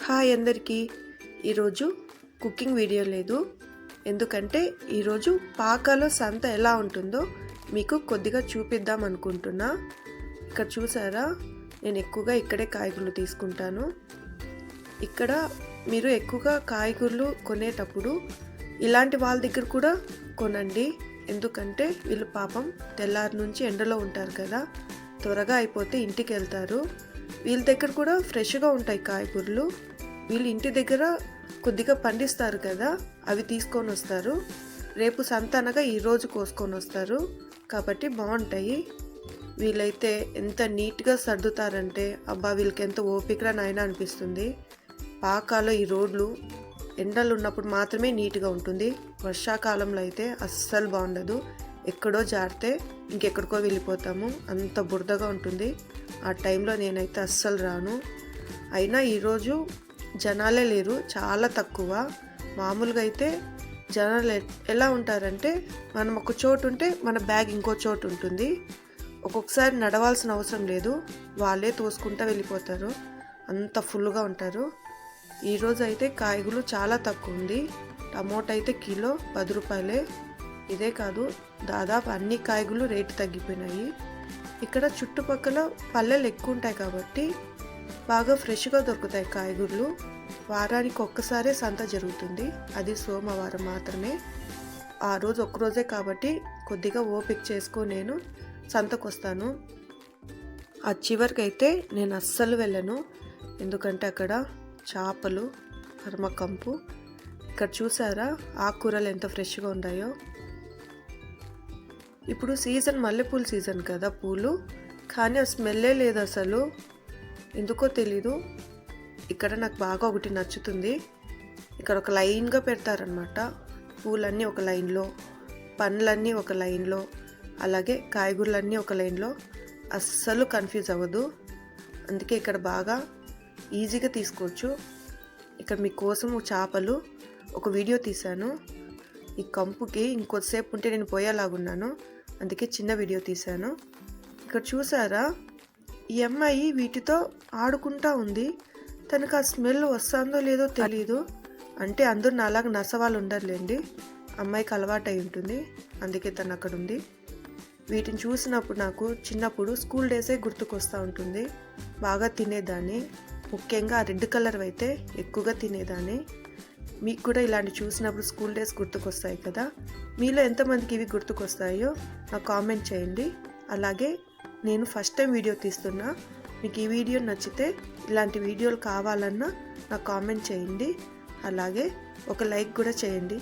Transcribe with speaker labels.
Speaker 1: Hi అందరికీ. ఈరోజు cooking video లేదు, ఎందుకంటే ఈరోజు పాకాలో సంత ఎలా ఉంటుందో మీకు కొద్దిగా చూపిద్దాం అనుకుంటున్నా. ఇక్కడ చూసారా, నేను ఎక్కువగా ఇక్కడే కాయగూరలు తీసుకుంటాను. ఇక్కడ మీరు ఎక్కువగా కాయగూరలు కొనేటప్పుడు ఇలాంటి వాళ్ళ దగ్గర కూడా కొనండి, ఎందుకంటే వీళ్ళు పాపం తెల్లారి నుంచి ఎండలో ఉంటారు కదా, త్వరగా అయిపోతే ఇంటికి వెళ్తారు. వీళ్ళ దగ్గర కూడా ఫ్రెష్గా ఉంటాయి కాయగూరలు. వీళ్ళు ఇంటి దగ్గర కొద్దిగా పండిస్తారు కదా, అవి తీసుకొని వస్తారు. రేపు సంత అనగా ఈరోజు కోసుకొని వస్తారు కాబట్టి బాగుంటాయి. వీళ్ళైతే ఎంత నీట్గా సర్దుతారంటే అబ్బా, వీళ్ళకి ఎంత ఓపికరా నాయన అనిపిస్తుంది. పాకాలో ఈ రోడ్లు ఎండలు ఉన్నప్పుడు మాత్రమే నీట్గా ఉంటుంది, వర్షాకాలంలో అయితే అస్సలు బాగుండదు. ఎక్కడో జారితే ఇంకెక్కడికో వెళ్ళిపోతాము, అంత బురదగా ఉంటుంది. ఆ టైంలో నేనైతే అస్సలు రాను. అయినా ఈరోజు జనాలే లేరు, చాలా తక్కువ. మామూలుగా అయితే జనాలు ఎలా ఉంటారంటే, మనం ఒక చోటు ఉంటే మన బ్యాగ్ ఇంకో చోటు ఉంటుంది. ఒక్కొక్కసారి నడవాల్సిన అవసరం లేదు, వాళ్ళే తోసుకుంటూ వెళ్ళిపోతారు, అంత ఫుల్గా ఉంటారు. ఈరోజు అయితే కాయగూరలు చాలా తక్కువ ఉంది. టమోటా అయితే కిలో 10 రూపాయలే. ఇదే కాదు, దాదాపు అన్ని కాయగూరలు రేటు తగ్గిపోయినాయి. ఇక్కడ చుట్టుపక్కల పల్లెలు ఎక్కువ ఉంటాయి కాబట్టి బాగా ఫ్రెష్గా దొరుకుతాయి కాయగూరలు. వారానికి ఒక్కసారే సంత జరుగుతుంది, అది సోమవారం మాత్రమే. ఆ రోజు ఒక్కరోజే కాబట్టి కొద్దిగా ఓపిక చేసుకొని నేను సంతకు వస్తాను. ఆ చివరికి అయితే నేను అస్సలు వెళ్ళను, ఎందుకంటే అక్కడ చేపలు, కర్మకంపు. ఇక్కడ చూసారా ఆకుకూరలు ఎంత ఫ్రెష్గా ఉన్నాయో. ఇప్పుడు సీజన్ మల్లెపూల సీజన్ కదా, పూలు, కానీ ఆ స్మెల్లే లేదు అసలు, ఎందుకో తెలీదు. ఇక్కడ నాకు బాగా ఒకటి నచ్చుతుంది, ఇక్కడ ఒక లైన్గా పెడతారనమాట, పూలన్నీ ఒక లైన్లో, పండ్లన్నీ ఒక లైన్లో, అలాగే కాయగూరలన్నీ ఒక లైన్లో. అస్సలు కన్ఫ్యూజ్ అవ్వదు, అందుకే ఇక్కడ బాగా ఈజీగా తీసుకోవచ్చు. ఇక్కడ మీకోసం చేపలు ఒక వీడియో తీశాను. ఈ కంపుకి ఇంకొద్దిసేపు ఉంటే నేను పోయేలాగున్నాను, అందుకే చిన్న వీడియో తీశాను. ఇక్కడ చూసారా, ఈ అమ్మాయి వీటితో ఆడుకుంటా ఉంది. తనకు ఆ స్మెల్ వస్తుందో లేదో తెలియదు. అంటే అందరూ నాలాగా నసవాళ్ళు ఉండరులేండి, అమ్మాయికి అలవాటు అయి ఉంటుంది, అందుకే తను అక్కడ ఉంది. వీటిని చూసినప్పుడు నాకు చిన్నప్పుడు స్కూల్ డేసే గుర్తుకొస్తూ ఉంటుంది. బాగా తినేదాన్ని, ముఖ్యంగా ఆ రెడ్ కలర్ అయితే ఎక్కువగా తినేదాన్ని. మీకు కూడా ఇలాంటి చూసినప్పుడు స్కూల్ డేస్ గుర్తుకొస్తాయి కదా. మీలో ఎంతమందికి ఇవి గుర్తుకొస్తాయో నాకు కామెంట్ చేయండి. అలాగే నేను ఫస్ట్ టైం వీడియో తీస్తున్నా, మీకు ఈ వీడియో నచ్చితే ఇలాంటి వీడియోలు కావాలన్నా నాకు కామెంట్ చేయండి. అలాగే ఒక లైక్ కూడా చేయండి.